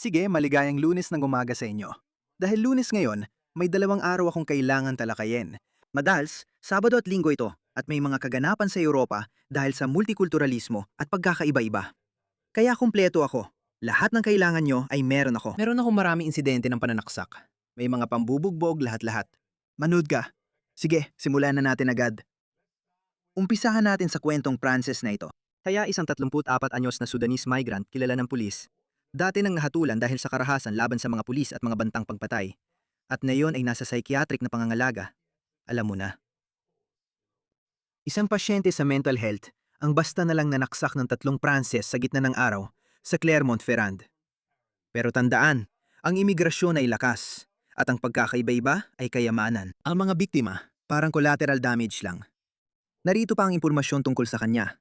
Sige, maligayang Lunes ng umaga sa inyo. Dahil Lunes ngayon, may 2 araw akong kailangan talakayin. Madalas, Sabado at Linggo ito at may mga kaganapan sa Europa dahil sa multikulturalismo at pagkakaiba-iba. Kaya kumpleto ako. Lahat ng kailangan nyo ay meron ako. Meron akong maraming insidente ng pananaksak. May mga pambubugbog lahat-lahat. Manood ka. Sige, simulan na natin agad. Umpisahan natin sa kwentong Frances na ito. Kaya isang 34 anyos na Sudanese migrant kilala ng pulis. Dati nang nahatulan dahil sa karahasan laban sa mga pulis at mga bantang pagpatay. At ngayon ay nasa psychiatric na pangangalaga. Alam mo na. Isang pasyente sa mental health ang basta na lang nanaksak ng 3 Frances sa gitna ng araw sa Clermont-Ferrand. Pero tandaan, ang imigrasyon ay lakas at ang pagkakaiba-iba ay kayamanan. Ang mga biktima, parang collateral damage lang. Narito pa ang impormasyon tungkol sa kanya.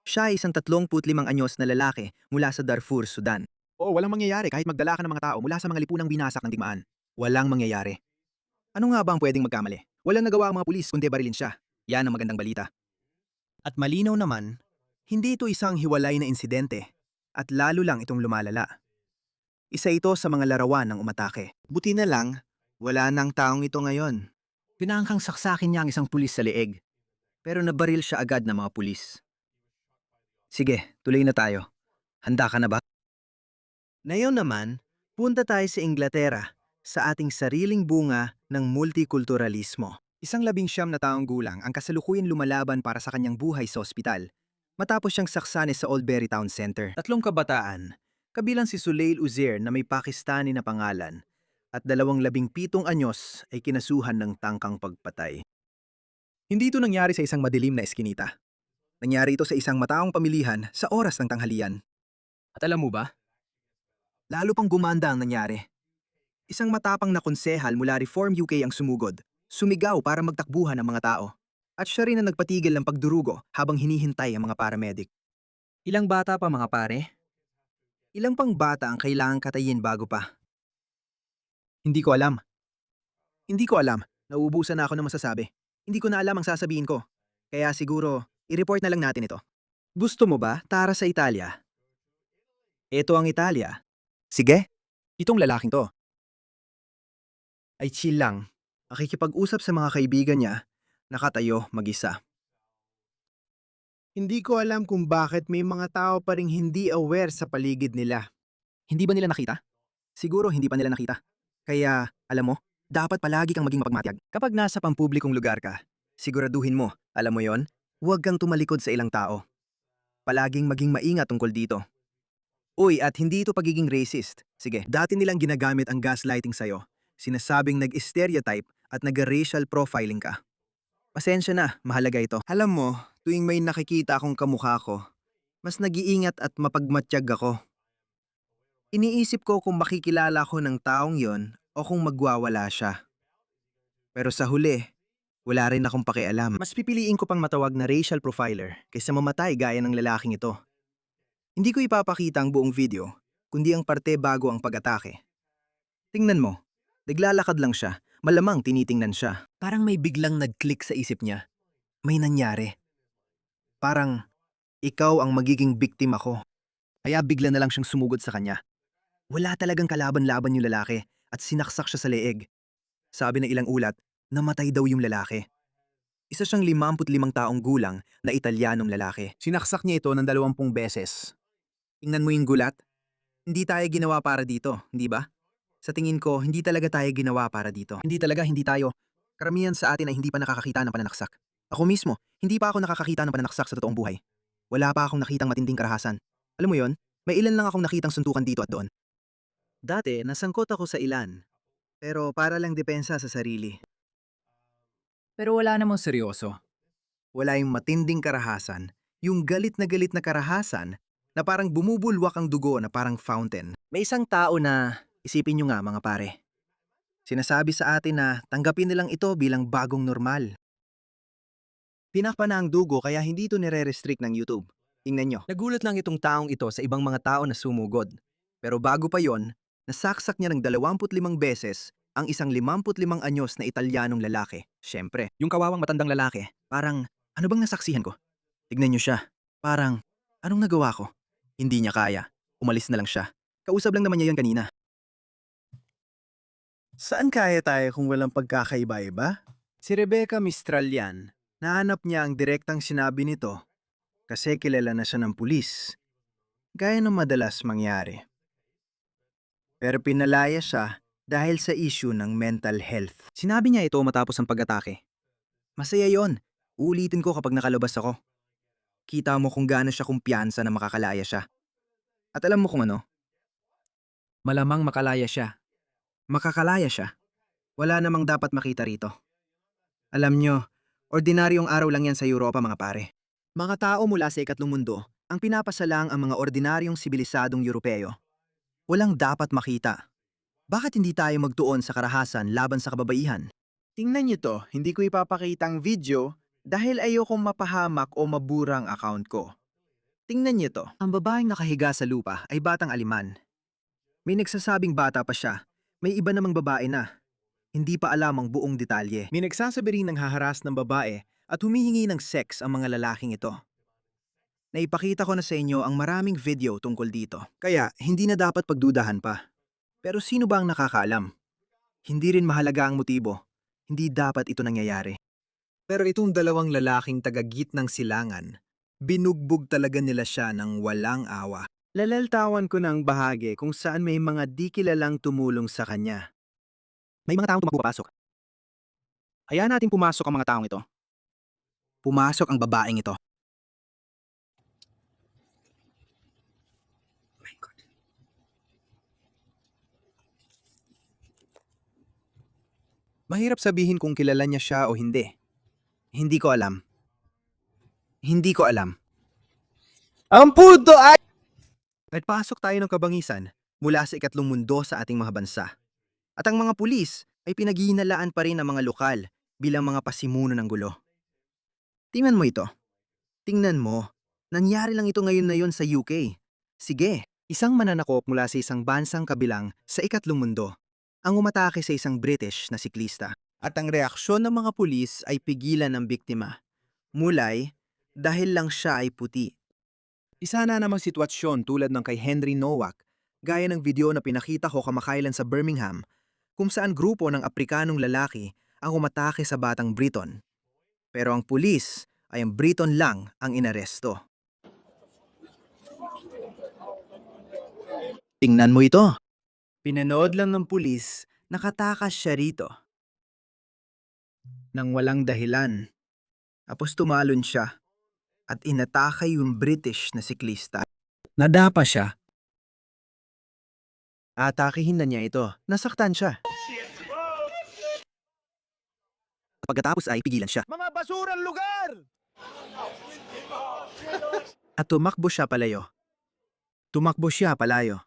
Siya ay isang 35 anyos na lalaki mula sa Darfur, Sudan. Oo, walang mangyayari kahit magdala ka ng mga tao mula sa mga lipunang binasak ng digmaan. Walang mangyayari. Ano nga ba ang pwedeng magkamali? Walang nagawa ang mga pulis kundi barilin siya. Yan ang magandang balita. At malinaw naman, hindi ito isang hiwalay na insidente at lalo lang itong lumalala. Isa ito sa mga larawan ng umatake. Buti na lang, wala nang taong ito ngayon. Pinangkang saksakin niya ang isang pulis sa leeg. Pero nabaril siya agad ng mga pulis. Sige, tuloy na tayo. Handa ka na ba? Ngayon naman, punta tayo sa Inglaterra sa ating sariling bunga ng multikulturalismo. Isang 19 na taong gulang ang kasalukuyan lumalaban para sa kanyang buhay sa ospital matapos siyang saksani sa Oldbury Town Center. 3 kabataan, kabilang si Suleil Uzair na may Pakistani na pangalan at 27 anyos ay kinasuhan ng tangkang pagpatay. Hindi ito nangyari sa isang madilim na eskinita. Nangyari ito sa isang mataong pamilihan sa oras ng tanghalian. At alam mo ba? Lalo pang gumanda ang nangyari. Isang matapang na konsehal mula Reform UK ang sumugod. Sumigaw para magtakbuhan ang mga tao. At siya rin ang nagpatigil ng pagdurugo habang hinihintay ang mga paramedic. Ilang bata pa mga pare? Ilang pang bata ang kailangang katayin bago pa? Hindi ko alam. Hindi ko alam. Nauubusan na ako ng masasabi. Hindi ko na alam ang sasabihin ko. Kaya siguro, i-report na lang natin ito. Gusto mo ba tara sa Italia? Ito ang Italia. Sige. Itong lalaking to. Ay chill lang. Nakikipag-usap sa mga kaibigan niya, nakatayo mag-isa. Hindi ko alam kung bakit may mga tao pa ring hindi aware sa paligid nila. Hindi ba nila nakita? Siguro hindi pa nila nakita. Kaya, alam mo, dapat palagi kang maging mapagmatyag. Kapag nasa pampublikong lugar ka, siguraduhin mo, alam mo yon, huwag kang tumalikod sa ilang tao. Palaging maging maingat tungkol dito. Uy, at hindi ito pagiging racist. Sige, dati nilang ginagamit ang gaslighting sa'yo. Sinasabing nag-stereotype at nag-racial profiling ka. Pasensya na, mahalaga ito. Alam mo, tuwing may nakikita akong kamukha ko, mas nag-iingat at mapagmatyag ako. Iniisip ko kung makikilala ko ng taong yon o kung magwawala siya. Pero sa huli, wala rin akong pakialam. Mas pipiliin ko pang matawag na racial profiler kaysa mamatay gaya ng lalaking ito. Hindi ko ipapakita ang buong video, kundi ang parte bago ang pag-atake. Tingnan mo, naglalakad lang siya, malamang tinitingnan siya. Parang may biglang nag-click sa isip niya. May nangyari. Parang, ikaw ang magiging biktima ko. Kaya bigla na lang siyang sumugod sa kanya. Wala talagang kalaban-laban yung lalaki at sinaksak siya sa leeg. Sabi ng ilang ulat, namatay daw yung lalaki. Isa siyang 55 taong gulang na Italianong lalaki. Sinaksak niya ito ng 20 beses. Tingnan mo yung gulat. Hindi tayo ginawa para dito, hindi ba? Sa tingin ko, hindi talaga tayo ginawa para dito. Hindi tayo. Karamihan sa atin ay hindi pa nakakakita ng pananaksak. Ako mismo, hindi pa ako nakakakita ng pananaksak sa totoong buhay. Wala pa akong nakitang matinding karahasan. Alam mo yon, may ilan lang akong nakitang suntukan dito at doon. Dati, nasangkot ako sa ilan. Pero para lang depensa sa sarili. Pero wala namang seryoso. Wala yung matinding karahasan, yung galit na karahasan na parang bumubulwak ang dugo na parang fountain. May isang tao na, isipin nyo nga mga pare, sinasabi sa atin na tanggapin nilang ito bilang bagong normal. Pinakpa na ang dugo kaya hindi ito nire-restrict ng YouTube. Tingnan nyo. Nagulat lang itong taong ito sa ibang mga tao na sumugod. Pero bago pa yon, nasaksak niya ng 25 beses ang isang 55 anyos na Italianong lalaki. Siyempre, yung kawawang matandang lalaki, parang, ano bang nasaksihan ko? Tignan nyo siya. Parang, anong nagawa ko? Hindi niya kaya. Umalis na lang siya. Kausap lang naman niya yun kanina. Saan kaya tayo kung walang pagkakaiba-iba? Si Rebecca Mistral yan. Nahanap niya ang direktang sinabi nito kasi kilala na siya ng pulis. Gaya ng madalas mangyari. Pero pinalaya siya dahil sa issue ng mental health. Sinabi niya ito matapos ang pag-atake. Masaya yon. Uulitin ko kapag nakalabas ako. Kita mo kung gaano siya kumpiyansa na makakalaya siya. At alam mo kung ano? Malamang makalaya siya. Makakalaya siya. Wala namang dapat makita rito. Alam nyo, ordinaryong araw lang yan sa Europa mga pare. Mga tao mula sa ikatlong mundo ang pinapasalang ang mga ordinaryong sibilisadong Europeo. Walang dapat makita. Bakit hindi tayo magtuon sa karahasan laban sa kababaihan? Tingnan niyo to, hindi ko ipapakita ang video dahil ayokong mapahamak o mabura ang account ko. Tingnan niyo to. Ang babaeng nakahiga sa lupa ay batang aliman. May nagsasabing bata pa siya. May iba namang babae na. Hindi pa alam ang buong detalye. May nagsasabi rin ng haharas ng babae at humihingi ng sex ang mga lalaking ito. Naipakita ko na sa inyo ang maraming video tungkol dito. Kaya hindi na dapat pagdudahan pa. Pero sino ba ang nakakaalam? Hindi rin mahalaga ang motibo. Hindi dapat ito nangyayari. Pero itong dalawang lalaking taga-gitnang silangan, binugbog talaga nila siya ng walang awa. Lalaltawan ko ng bahagi kung saan may mga di kilalang tumulong sa kanya. May mga taong tumapasok. Hayaan natin pumasok ang mga taong ito. Pumasok ang babaeng ito. My God. Mahirap sabihin kung kilala niya siya o hindi. Hindi ko alam. Hindi ko alam. Ang puto ay... Nagpasok tayo ng kabangisan mula sa ikatlong mundo sa ating mga bansa. At ang mga pulis ay pinaghihinalaan pa rin ang mga lokal bilang mga pasimuno ng gulo. Tingnan mo ito. Tingnan mo. Nangyari lang ito ngayon na yon sa UK. Sige, isang mananakop mula sa isang bansang kabilang sa ikatlong mundo ang umatake sa isang British na siklista. At ang reaksyon ng mga pulis ay pigilan ng biktima. Mulay, dahil lang siya ay puti. Isa na namang sitwasyon tulad ng kay Henry Nowak, gaya ng video na pinakita ko kamakailan sa Birmingham, kung saan grupo ng Aprikanong lalaki ang umatake sa batang Briton. Pero ang pulis ay ang Briton lang ang inaresto. Tingnan mo ito. Pinanood lang ng pulis, nakatakas siya rito. Nang walang dahilan. Tapos tumalon siya at inatake yung British na siklista. Nadapa siya. Atakihin na niya ito. Nasaktan siya. Pagkatapos ay pigilan siya. Mga basurang lugar! At tumakbo siya palayo. Tumakbo siya palayo.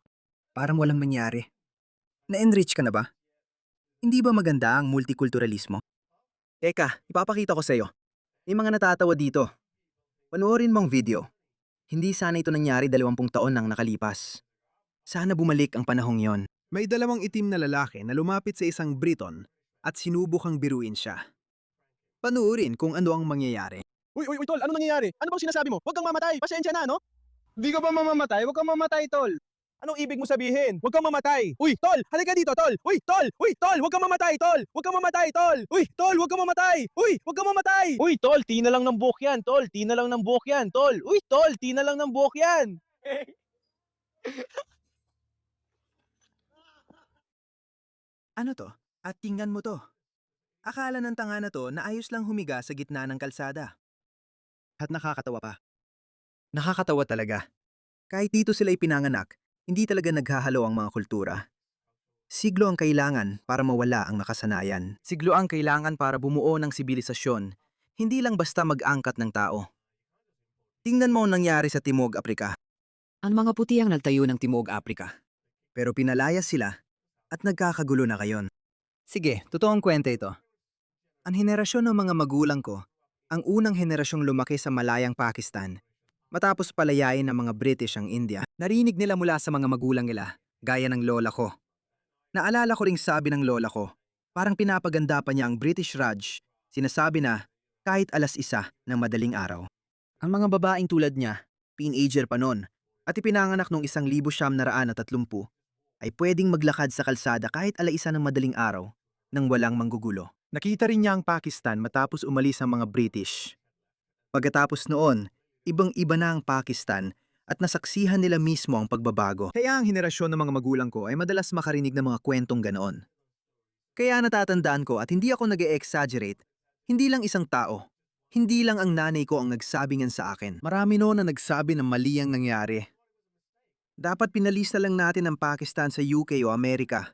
Parang walang nangyari. Na-enrich ka na ba? Hindi ba maganda ang multikulturalismo? Teka, ipapakita ko sa'yo. May mga natatawa dito. Panoorin mong video. Hindi sana ito nangyari 20 taon nang nakalipas. Sana bumalik ang panahong yon. May dalawang itim na lalaki na lumapit sa isang Briton at sinubukang biruin siya. Panoorin kung ano ang mangyayari. Uy, tol, ano nangyayari? Ano bang sinasabi mo? Huwag kang mamatay, pasensya na, no? Di ka ba mamamatay? Huwag kang mamatay, tol. Anong ibig mo sabihin? Huwag kang mamatay. Uy, tol, halika dito, tol. Uy, tol, huwag kang mamatay, tol. Huwag kang mamatay, tol. Uy, tol, huwag kang mamatay. Uy, huwag kang mamatay. Uy, tol, tina lang ng buhok yan, tol. Tina lang ng buhok yan, tol. Uy, tol, tina lang ng buhok yan. Ano to? At tingnan mo to. Akala ng tanga na to na ayos lang humiga sa gitna ng kalsada. At nakakatawa pa. Nakakatawa talaga. Kahit dito sila ipinanganak, hindi talaga naghahalo ang mga kultura. Siglo ang kailangan para mawala ang nakasanayan. Siglo ang kailangan para bumuo ng sibilisasyon, hindi lang basta mag-angkat ng tao. Tingnan mo ang nangyari sa Timog Aprika. Ang mga puti ang nagtayo ng Timog Aprika. Pero pinalaya sila at nagkakagulo na kayon. Sige, totoong kwenta ito. Ang henerasyon ng mga magulang ko, ang unang henerasyong lumaki sa malayang Pakistan, matapos palayain ng mga British ang India, narinig nila mula sa mga magulang nila, gaya ng lola ko. Naalala ko ring sabi ng lola ko, parang pinapaganda pa niya ang British Raj, sinasabi na kahit 1:00 ng madaling araw. Ang mga babaeng tulad niya, teenager pa noon, at ipinanganak noong 1930 ay pwedeng maglakad sa kalsada kahit alaisa ng madaling araw nang walang manggugulo. Nakita rin niya ang Pakistan matapos umalis ang mga British. Pagkatapos noon, ibang-iba na ang Pakistan at nasaksihan nila mismo ang pagbabago. Kaya ang henerasyon ng mga magulang ko ay madalas makarinig ng mga kwentong ganoon. Kaya natatandaan ko at hindi ako nag-e-exaggerate, hindi lang isang tao, hindi lang ang nanay ko ang nagsabi ngan sa akin. Marami noon na nagsabi na mali ang nangyari. Dapat pinalista lang natin ang Pakistan sa UK o Amerika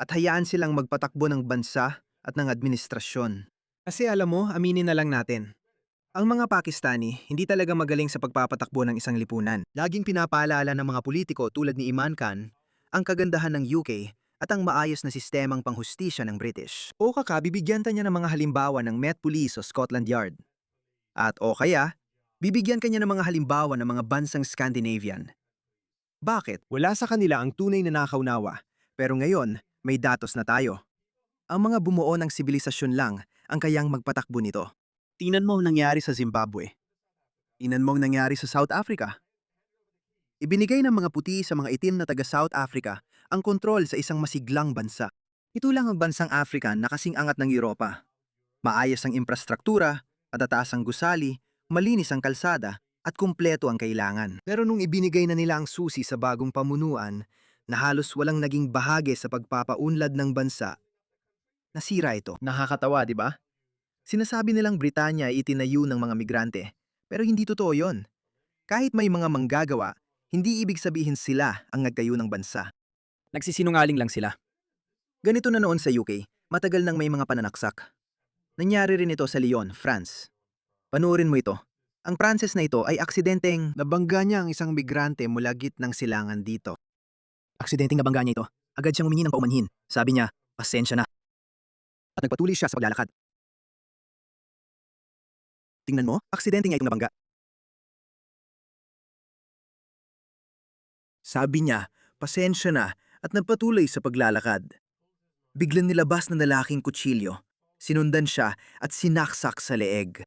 at hayaan silang magpatakbo ng bansa at ng administrasyon. Kasi alam mo, aminin na lang natin. Ang mga Pakistani hindi talaga magaling sa pagpapatakbo ng isang lipunan. Laging pinapaalala ng mga politiko tulad ni Imran Khan ang kagandahan ng UK at ang maayos na sistemang panghustisya ng British. O bibigyan ta niya ng mga halimbawa ng Met Police o Scotland Yard. At o kaya, bibigyan kanya ng mga halimbawa ng mga bansang Scandinavian. Bakit? Wala sa kanila ang tunay na nakaunawa, Pero ngayon, may datos na tayo. Ang mga bumuo ng sibilisasyon lang ang kayang magpatakbo nito. Tingnan mo ang nangyari sa Zimbabwe. Tingnan mo ang nangyari sa South Africa. Ibinigay ng mga puti sa mga itim na taga South Africa ang kontrol sa isang masiglang bansa. Ito lang ang bansang African na kasing angat ng Europa. Maayos ang infrastruktura, matataas ang gusali, malinis ang kalsada, at kumpleto ang kailangan. Pero nung ibinigay na nila ang susi sa bagong pamunuan, na halos walang naging bahagi sa pagpapaunlad ng bansa, nasira ito. Nakakatawa, di ba? Sinasabi nilang Britanya ay itinayo ng mga migrante, pero hindi totoo yon. Kahit may mga manggagawa, hindi ibig sabihin sila ang nagtayo ng bansa. Nagsisinungaling lang sila. Ganito na noon sa UK, matagal nang may mga pananaksak. Nangyari rin ito sa Lyon, France. Panoorin mo ito. Ang Pranses na ito ay aksidenteng nabangga niya ang isang migrante mula gitnang silangan dito. Aksidenteng nabangga niya ito. Agad siyang humingi ng paumanhin. Sabi niya, pasensya na. At nagpatuloy siya sa paglalakad. Tingnan mo, aksidente niya itong nabangga. Sabi niya, pasensya na at nagpatuloy sa paglalakad. Biglang nilabas ng lalaking kutsilyo. Sinundan siya at sinaksak sa leeg.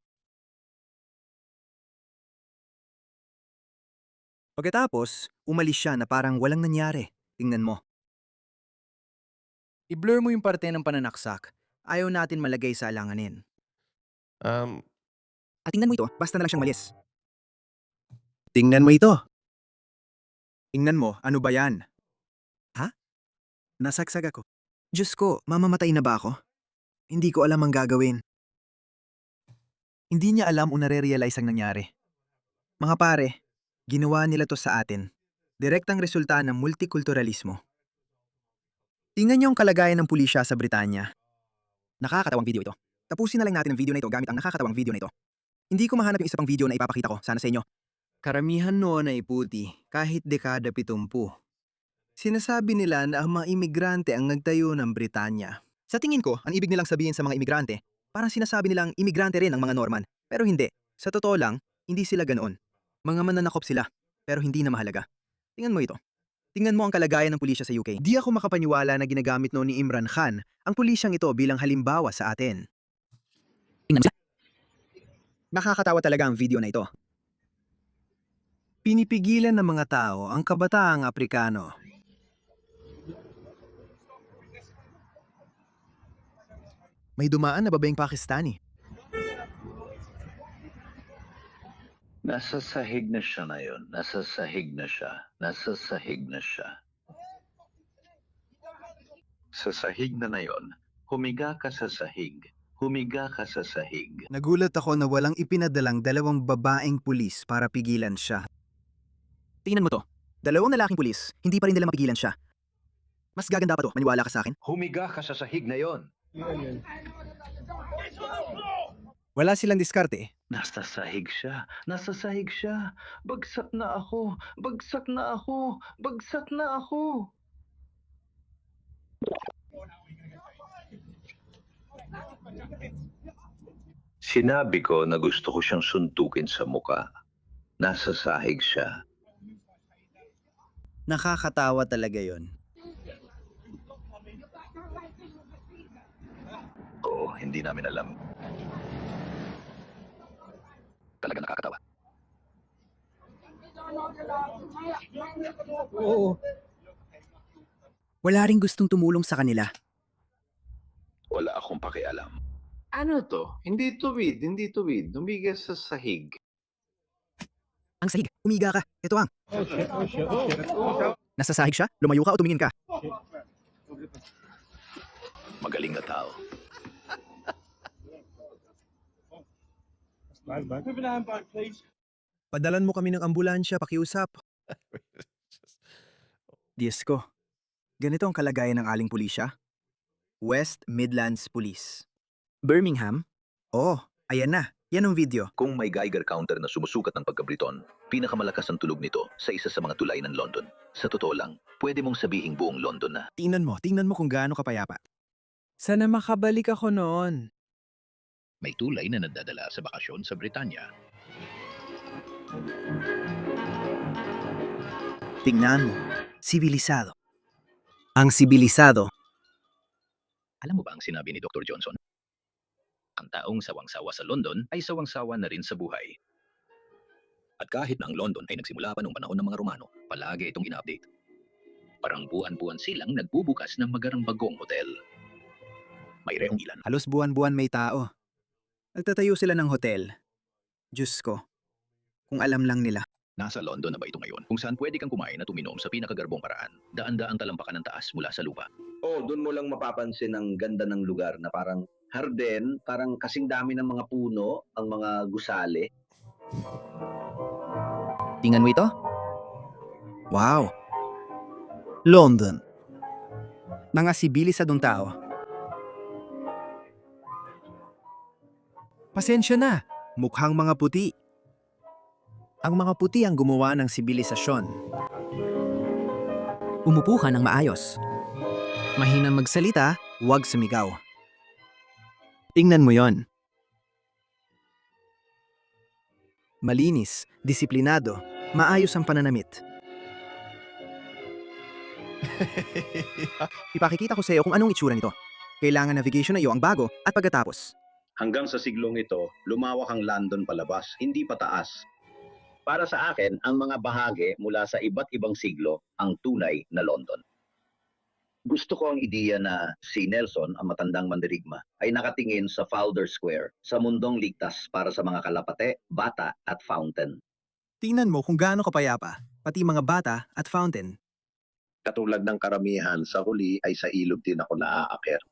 Pagkatapos, umalis siya na parang walang nangyari. Tingnan mo. I-blur mo yung parte ng pananaksak. Ayaw natin malagay sa alanganin. At tingnan mo ito, basta na lang siyang malis. Tingnan mo ito. Tingnan mo, ano ba yan? Ha? Nasagsag ako. Diyos ko, mamamatay na ba ako? Hindi ko alam ang gagawin. Hindi niya alam o nare-realize ang nangyari. Mga pare, ginawa nila to sa atin. Direktang resulta ng multikulturalismo. Tingnan niyo ang kalagayan ng pulisya sa Britanya. Nakakatawang video ito. Tapusin na lang natin ang video na ito gamit ang nakakatawang video na ito. Hindi ko mahanap yung isa pang video na ipapakita ko sana sa inyo. Karamihan noon ay puti, kahit dekada 70. Sinasabi nila na ang mga imigrante ang nagtayo ng Britanya. Sa tingin ko, ang ibig nilang sabihin sa mga imigrante, parang sinasabi nilang imigrante rin ang mga Norman. Pero hindi. Sa totoo lang, hindi sila ganoon. Mga mananakop sila, pero hindi na mahalaga. Tingnan mo ito. Tingnan mo ang kalagayan ng pulisya sa UK. Di ako makapaniwala na ginagamit noon ni Imran Khan ang pulisyang ito bilang halimbawa sa atin. Tingnan mo sila. Nakakatawa talaga ang video na ito. Pinipigilan ng mga tao ang kabataang Aprikano. May dumaan na babaeng Pakistani. Nasa sahig na siya ngayon. Nasa sahig na siya. Nasa sahig na siya. Sa sahig na yon, humiga ka sa sahig. Humiga ka sa sahig. Nagulat ako na walang ipinadalang dalawang babaeng pulis para pigilan siya. Tingnan mo to. Dalawang lalaking pulis, hindi pa rin nila mapigilan siya. Mas gaganda pa to, maniwala ka sa akin? Humiga ka sa sahig na yon. Wala silang diskarte. Nasa sahig siya. Nasa sahig siya. Bagsak na ako. Bagsak na ako. Bagsak na ako. Sinabi ko na gusto ko siyang suntukin sa muka. Nasa sahig siya. Nakakatawa talaga yon. Oo, hindi namin alam. Talaga nakakatawa. Oo. Wala ring gustong tumulong sa kanila. Wala akong pakialam. Ano to? Hindi tuwid, hindi tuwid. Lumigas sa sahig. Ang sahig, umiga ka. Ito ang. Nasa sahig siya? Lumayo ka o tumingin ka? Magaling na tao. Padalan mo kami ng ambulansya, pakiusap. Diyos ko. Ganito ang kalagayan ng aling pulisya? West Midlands Police. Birmingham? Oo, ayan na. Yan ang video. Kung may Geiger counter na sumusukat ng pagkabriton, pinakamalakas ang tulog nito sa isa sa mga tulay ng London. Sa totoo lang, pwede mong sabihing buong London na. Tingnan mo kung gaano kapayapa. Sana makabalik ako noon. May tulay na nadadala sa bakasyon sa Britanya. Tingnan mo, sibilisado. Ang sibilisado. Alam mo ba ang sinabi ni Dr. Johnson? Ang taong sawang-sawa sa London ay sawang-sawa na rin sa buhay. At kahit na ang London ay nagsimula pa noong panahon ng mga Romano, palagi itong ina-update. Parang buwan-buwan silang nagbubukas ng magarang bagong hotel. May reong ilan. Halos buwan-buwan may tao. Nagtatayo sila ng hotel. Diyos ko. Kung alam lang nila. Nasa London na ba ito ngayon? Kung saan pwede kang kumain at uminom sa pinakagarbong paraan. Daan-daang talampakan ng taas mula sa lupa. Oh, doon mo lang mapapansin ang ganda ng lugar na parang harden, parang kasing dami ng mga puno, ang mga gusali. Tingnan mo ito. Wow. London. Mga sibilisadong tao. Pasensya na. Mukhang mga puti. Ang mga puti ang gumawa ng sibilisasyon. Umupo ka ng maayos. Mahinang magsalita, huwag sumigaw. Tingnan mo yon. Malinis, disiplinado, maayos ang pananamit. Ipakikita ko sa iyo kung anong itsura nito. Kailangan navigation na iyo ang bago at pagkatapos. Hanggang sa siglong ito, lumawak ang London palabas, hindi pataas. Para sa akin, ang mga bahagi mula sa iba't ibang siglo ang tunay na London. Gusto ko ang ideya na si Nelson, ang matandang mandirigma, ay nakatingin sa Fowler Square, sa mundong ligtas para sa mga kalapate, bata at fountain. Tingnan mo kung gaano kapayapa, pati mga bata at fountain. Katulad ng karamihan, sa huli ay sa ilog din ako naaakyat.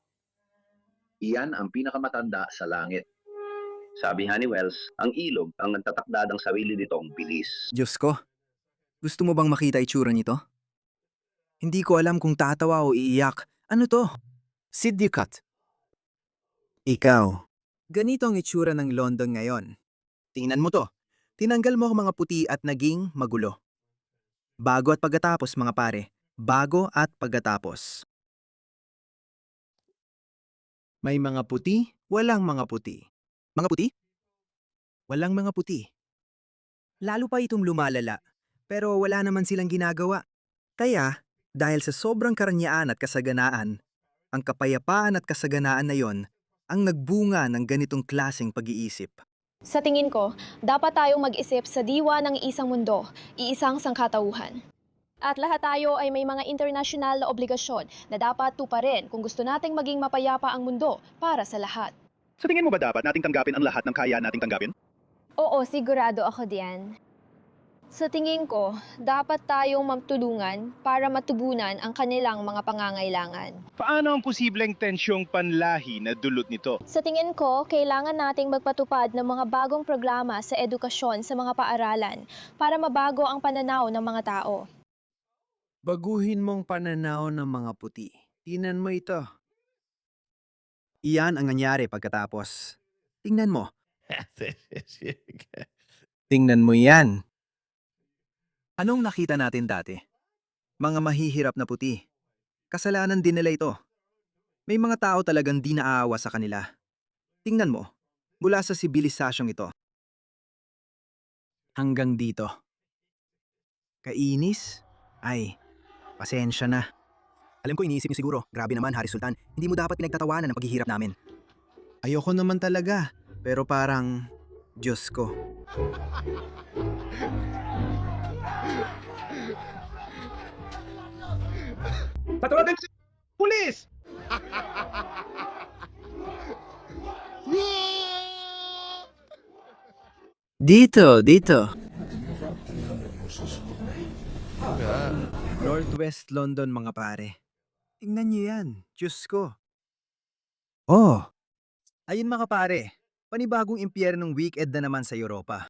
Iyan ang pinakamatanda sa langit. Sabi nga ni Wells, ang ilog ang nagtatakda ng sarili nitong bilis. Diyos ko, gusto mo bang makita itsura nito? Hindi ko alam kung tatawa o iiyak. Ano to? Sid Ducat. Ikaw. Ganito ang itsura ng London ngayon. Tingnan mo to. Tinanggal mo ang mga puti at naging magulo. Bago at pagkatapos mga pare. Bago at pagkatapos. May mga puti, walang mga puti. Mga puti? Walang mga puti. Lalo pa itong lumalala, pero wala naman silang ginagawa. Kaya, dahil sa sobrang karanyaan at kasaganaan, ang kapayapaan at kasaganaan na yon ang nagbunga ng ganitong klaseng pag-iisip. Sa tingin ko, dapat tayong mag-isip sa diwa ng isang mundo, iisang sangkatauhan. At lahat tayo ay may mga internasyonal na obligasyon na dapat tuparin kung gusto nating maging mapayapa ang mundo para sa lahat. Sa tingin mo ba dapat nating tanggapin ang lahat ng kaya nating tanggapin? Oo, sigurado ako diyan. Sa tingin ko, dapat tayong magtulungan para matugunan ang kanilang mga pangangailangan. Paano ang posibleng tensyong panlahi na dulot nito? Sa tingin ko, kailangan nating magpatupad ng mga bagong programa sa edukasyon sa mga paaralan para mabago ang pananaw ng mga tao. Baguhin mong pananaw ng mga puti. Tingnan mo ito. Iyan ang nangyari pagkatapos. Tingnan mo. Tingnan mo yan. Anong nakita natin dati? Mga mahihirap na puti. Kasalanan din nila ito. May mga tao talagang di naaawa sa kanila. Tingnan mo, mula sa sibilisasyong ito. Hanggang dito. Kainis? Ay, pasensya na. Alam ko iniisip niyo siguro, grabe naman Hari Sultan, hindi mo dapat pinagtatawanan ang paghihirap namin. Ayoko naman talaga, pero parang, Diyos ko. Tatawagan si pulis! Dito. Northwest London, mga pare. Tingnan niyo yan. Diyos ko. Oh. Ayun, mga pare. Panibagong impyernong weekend na naman sa Europa.